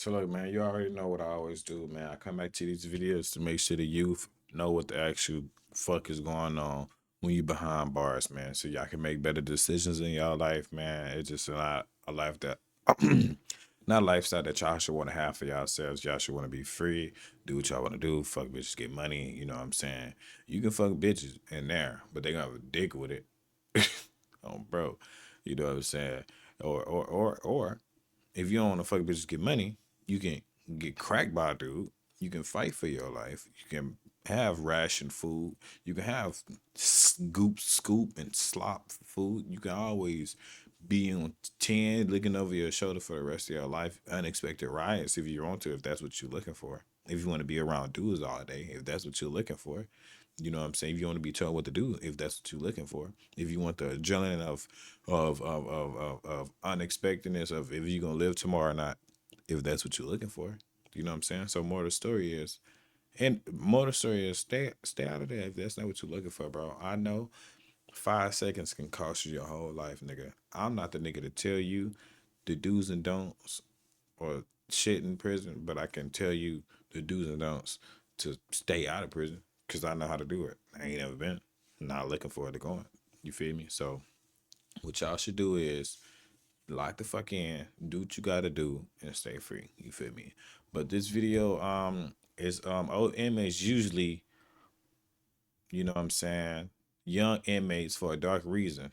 So look, man, you already know what I always do, man. I come back to these videos to make sure the youth know what the actual fuck is going on when you behind bars, man. So y'all can make better decisions in y'all life, man. It's just a life that not a lifestyle that y'all should want to have for yourselves. Y'all should want to be free, do what y'all want to do, fuck bitches, get money, you know what I'm saying? You can fuck bitches in there, but they gonna have a dick with it. Oh, bro. You know what I'm saying? Or if you don't want to fuck bitches get money, you can get cracked by a dude. You can fight for your life. You can have ration food. You can have scoop, and slop food. You can always be on 10 looking over your shoulder for the rest of your life. Unexpected riots if you want to, if that's what you're looking for. If you want to be around dudes all day, if that's what you're looking for. You know what I'm saying? If you want to be told what to do, if that's what you're looking for. If you want the adrenaline of unexpectedness of if you're gonna live tomorrow or not, if that's what you're looking for. You know what I'm saying? So more of the story is stay out of there if that's not what you're looking for, bro. I know 5 seconds can cost you your whole life, nigga. I'm not the nigga to tell you the do's and don'ts or shit in prison, but I can tell you the do's and don'ts to stay out of prison because I know how to do it. I ain't never been. Not looking forward to going. You feel me? So what y'all should do is lock the fuck in, do what you gotta do, and stay free. You feel me? But this video is old inmates usually, you know what I'm saying, young inmates for a dark reason.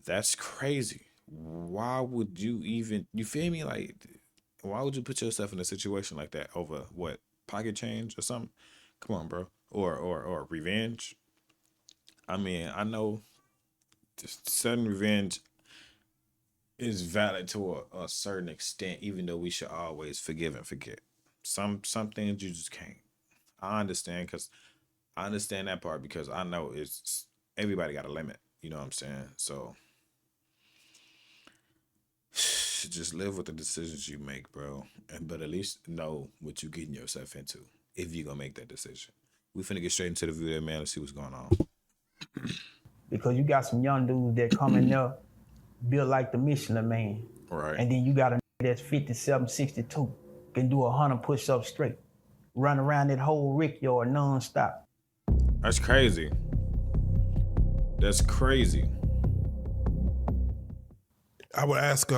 That's crazy. Why would you even, you feel me? Like, why would you put yourself in a situation like that over what, pocket change or something? Come on, bro. Or revenge. I mean, I know sudden revenge is valid to a certain extent, even though we should always forgive and forget. Some things you just can't. I understand because I understand that part because I know it's everybody got a limit. You know what I'm saying? So just live with the decisions you make, bro. And but at least know what you're getting yourself into if you're gonna make that decision. We finna get straight into the video, man. Let's see what's going on. Because you got some young dudes that come in there built like the Michelin man. Right. And then you got a that's 57, 62, can do 100 push-ups straight. Run around that whole rick yard non-stop. That's crazy. That's crazy. I would ask,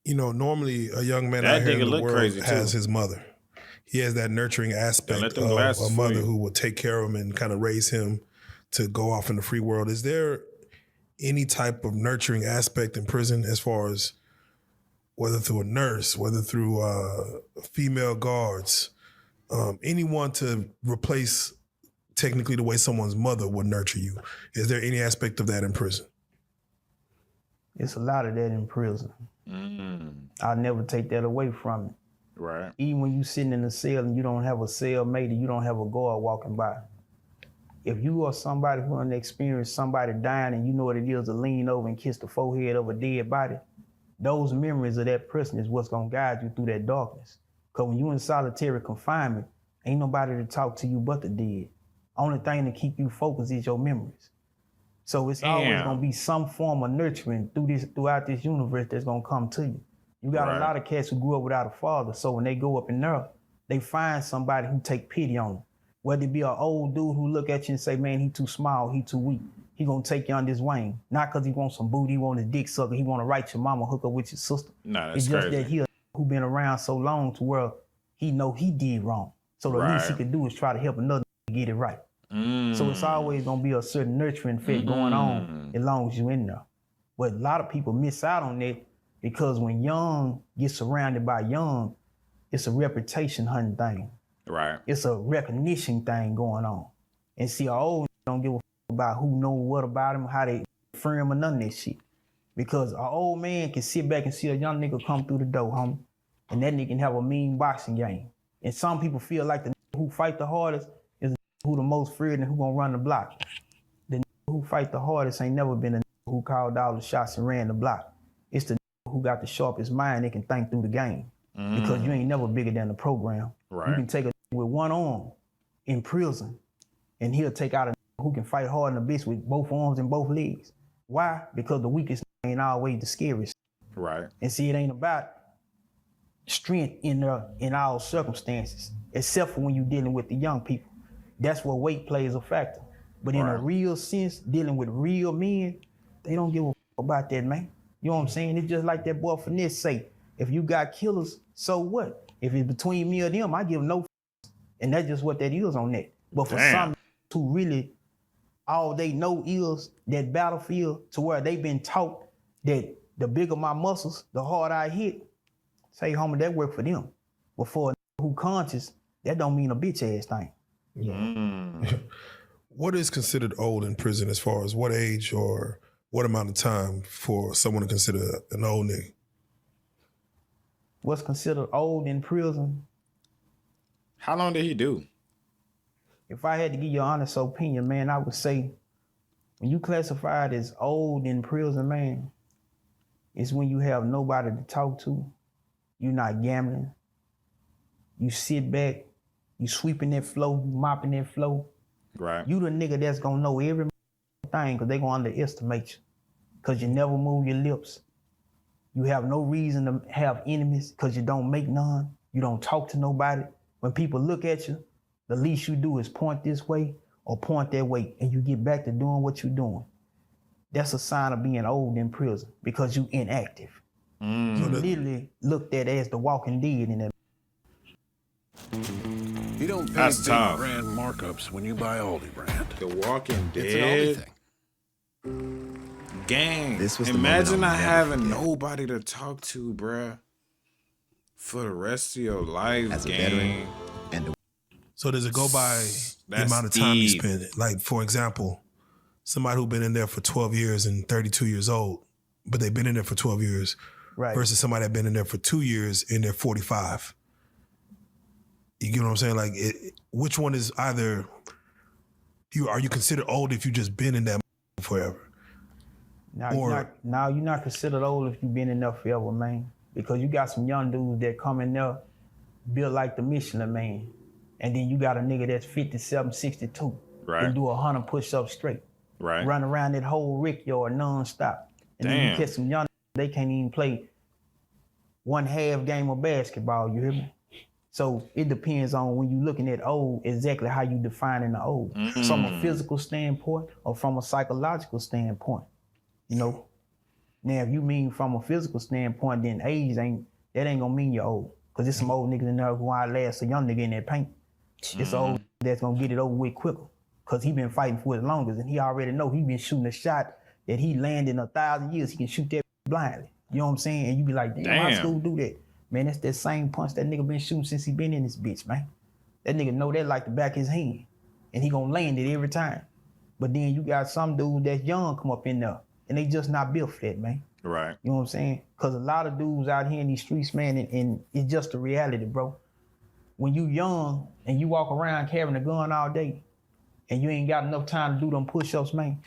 normally a young man That out here nigga in the look world crazy, has too. his mother. He has that nurturing aspect let of them glasses a fool mother you. who will take care of him and kind of raise him to go off in the free world. Is there any type of nurturing aspect in prison as far as whether through a nurse, whether through female guards, anyone to replace technically the way someone's mother would nurture you? Is there any aspect of that in prison? It's a lot of that in prison. I'll never take that away from it. Right. Even when you sitting in a cell and you don't have a cellmate and you don't have a guard walking by. If you are somebody who done experienced somebody dying and you know what it is to lean over and kiss the forehead of a dead body, those memories of that person is what's gonna guide you through that darkness. Cause when you in solitary confinement, ain't nobody to talk to you but the dead. Only thing to keep you focused is your memories. So it's always gonna be some form of nurturing throughout this universe that's gonna come to you. You got a lot of cats who grew up without a father, so when they go up in there, they find somebody who take pity on them. Whether it be an old dude who look at you and say, man, he too small, he too weak. He gonna take you on this wing. Not cause he wants some booty, he want his dick sucker, he wanna write your mama, hook up with your sister. Nah, that's it's just crazy. that he who been around so long to where he know he did wrong. So the least he could do is try to help another get it right. So it's always gonna be a certain nurturing effect going on as long as you in there. But a lot of people miss out on that because when young get surrounded by young, it's a reputation hunting thing. Right. It's a recognition thing going on. And see, our old don't give a about who know what about him, how they firm or none of that shit. Because an old man can sit back and see a young nigga come through the door, homie, and that nigga can have a mean boxing game. And some people feel like the who fight the hardest is who the most feared and who gonna run the block. The who fight the hardest ain't never been a who called all the shots and ran the block. It's the who got the sharpest mind that can think through the game. Because you ain't never bigger than the program. Right. You can take a with one arm in prison and he'll take out a who can fight hard in the bitch with both arms and both legs. Why? Because the weakest ain't always the scariest. Right. And see, it ain't about strength in all circumstances, except for when you're dealing with the young people. That's where weight plays a factor. But in a real sense, dealing with real men, they don't give a about that, man. You know what I'm saying? It's just like that boy Finesse say, if you got killers, so what? If it's between me or them, I give no and that's just what that is on that. But for some who really, all they know is that battlefield to where they've been taught that the bigger my muscles, the harder I hit. Say, homie, that work for them. But for a who conscious, that don't mean a bitch ass thing. Yeah. What is considered old in prison as far as what age or what amount of time for someone to consider an old nigga? What's considered old in prison? How long did he do? If I had to give you an honest opinion, man, I would say when you classify it as old in prison, man, it's when you have nobody to talk to. You're not gambling. You sit back, you sweeping that floor, you mopping that floor. Right. You the nigga that's gonna know every thing because they gonna underestimate you. Because you never move your lips. You have no reason to have enemies because you don't make none. You don't talk to nobody. When people look at you, the least you do is point this way or point that way and you get back to doing what you're doing. That's a sign of being old in prison because you inactive. You literally looked at as the walking dead in that. You don't pay That's big tough. brand markups when you buy Aldi brand. The Walking It's an Aldi Dead thing. gang. This was the Imagine moment not I'll never having forget. nobody to talk to, bruh, for the rest of your life, As a gang. veteran and So does it go by the That's amount of time you deep. spend? Like, for example, somebody who's been in there for 12 years and 32 years old, but they've been in there for 12 years Right. versus somebody that's been in there for 2 years and they're 45. You get what I'm saying? Like, which one is either, are you considered old if you just been in that forever? Now, Or- you're not considered old if you've been in there forever, man. Because you got some young dudes that come in there built like the Michelin Man. And then you got a nigga that's 57, 62. Right. And do 100 push-ups straight. Right. Run around that whole Rick yard nonstop. And then you Damn. catch some young, they can't even play one half game of basketball, you hear me? So it depends on when you're looking at old, exactly how you defining the old. From a physical standpoint or from a psychological standpoint, you know? Now, if you mean from a physical standpoint, then age ain't gonna mean you're old. Cause there's some old niggas in there who outlast a young nigga in that paint. It's an old that's gonna get it over with quicker. Cause he been fighting for it longest and he already know he been shooting a shot that he landed in 1,000 years. He can shoot that blindly. You know what I'm saying? And you be like, damn, how school do that? Man, that's that same punch that nigga been shooting since he been in this bitch, man. That nigga know that like the back of his hand. And he gonna land it every time. But then you got some dudes that's young come up in there and they just not built for that, man. Right. You know what I'm saying? Because a lot of dudes out here in these streets, man, and it's just the reality, bro. When you young and you walk around carrying a gun all day and you ain't got enough time to do them push-ups, man.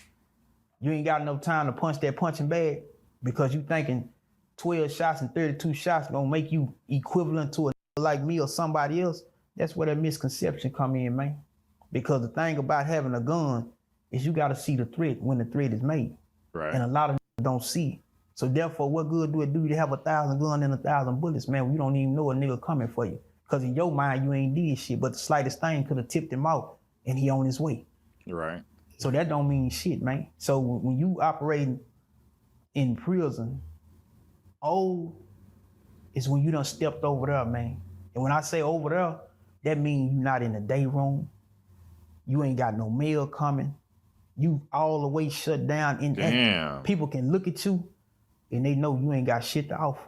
You ain't got enough time to punch that punching bag because you thinking 12 shots and 32 shots gonna make you equivalent to a like me or somebody else. That's where that misconception come in, man. Because the thing about having a gun is you gotta see the threat when the threat is made. Right. And a lot of don't see it. So therefore, what good do it do to have 1,000 guns and 1,000 bullets, man? You don't even know a nigga coming for you. Because in your mind, you ain't did shit, but the slightest thing could have tipped him out and he on his way. Right. So that don't mean shit, man. So when you operating in prison, old is when you done stepped over there, man. And when I say over there, that means you not in the day room. You ain't got no mail coming. You all the way shut down. Damn. People can look at you and they know you ain't got shit to offer.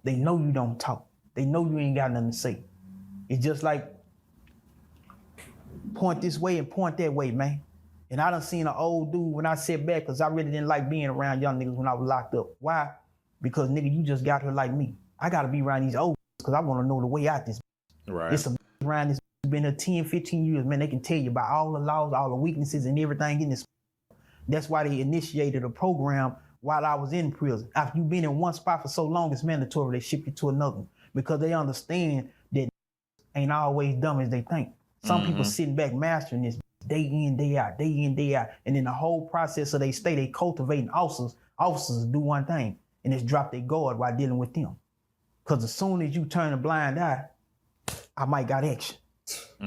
They know you don't talk. They know you ain't got nothing to say. It's just like point this way and point that way, man. And I done seen an old dude when I sat back because I really didn't like being around young niggas when I was locked up. Why? Because nigga, you just got here like me. I gotta be around these old because I want to know the way out this. Right. It's a around this been here 10, 15 years, man. They can tell you about all the laws, all the weaknesses and everything in this. That's why they initiated a program while I was in prison. After you've been in one spot for so long, it's mandatory. They ship you to another one because they understand that ain't always dumb as they think. Some people sitting back mastering this day in, day out, day in, day out. And in the whole process of they stay, they cultivating officers. Officers do one thing, and it's drop their guard while dealing with them. Cause as soon as you turn a blind eye, I might got action.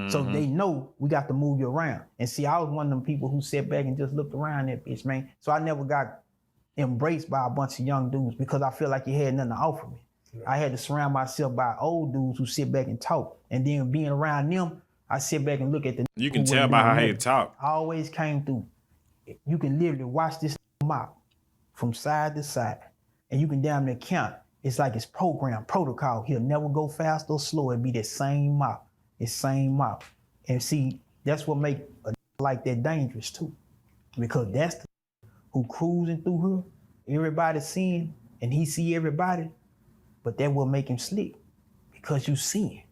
So they know we got to move you around. And see, I was one of them people who sat back and just looked around that bitch, man. So I never got embraced by a bunch of young dudes because I feel like you had nothing to offer me. I had to surround myself by old dudes who sit back and talk. And then being around them, I sit back and look at the You can who tell wasn't by doing how he nothing. talk. I always came through. You can literally watch this mop from side to side. And you can damn near count. It's like it's programmed, protocol. He'll never go fast or slow. It'll be that same mop. It's same mop. And see, that's what make a like that dangerous too. Because that's the who cruising through her, everybody seeing, and he see everybody, but that will make him slick. Because you seeing,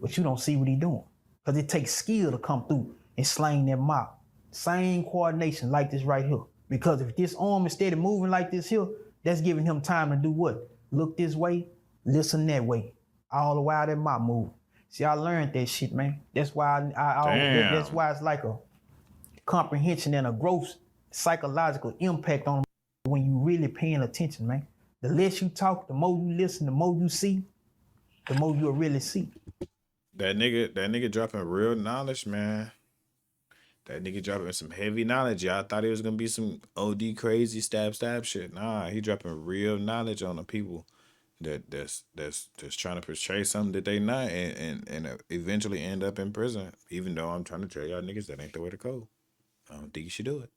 but you don't see what he doing. Because it takes skill to come through and slang that mop. Same coordination like this right here. Because if this arm is steady moving like this here, that's giving him time to do what? Look this way, listen that way. All the while that mop move. See, I learned that shit, man. That's why that's why it's like a comprehension and a gross psychological impact on when you really paying attention, man. The less you talk, the more you listen, the more you see, the more you'll really see. That nigga dropping real knowledge, man. That nigga dropping some heavy knowledge. Y'all thought it was gonna be some OD crazy stab shit. Nah, he dropping real knowledge on the people that's trying to portray something that they not and eventually end up in prison. Even though I'm trying to tell y'all niggas that ain't the way to go. I don't think you should do it.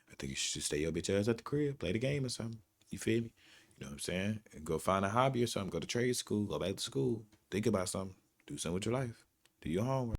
I think you should just stay your bitch ass at the crib, play the game or something. You feel me? You know what I'm saying? And go find a hobby or something. Go to trade school. Go back to school. Think about something. Do something with your life. Do your homework.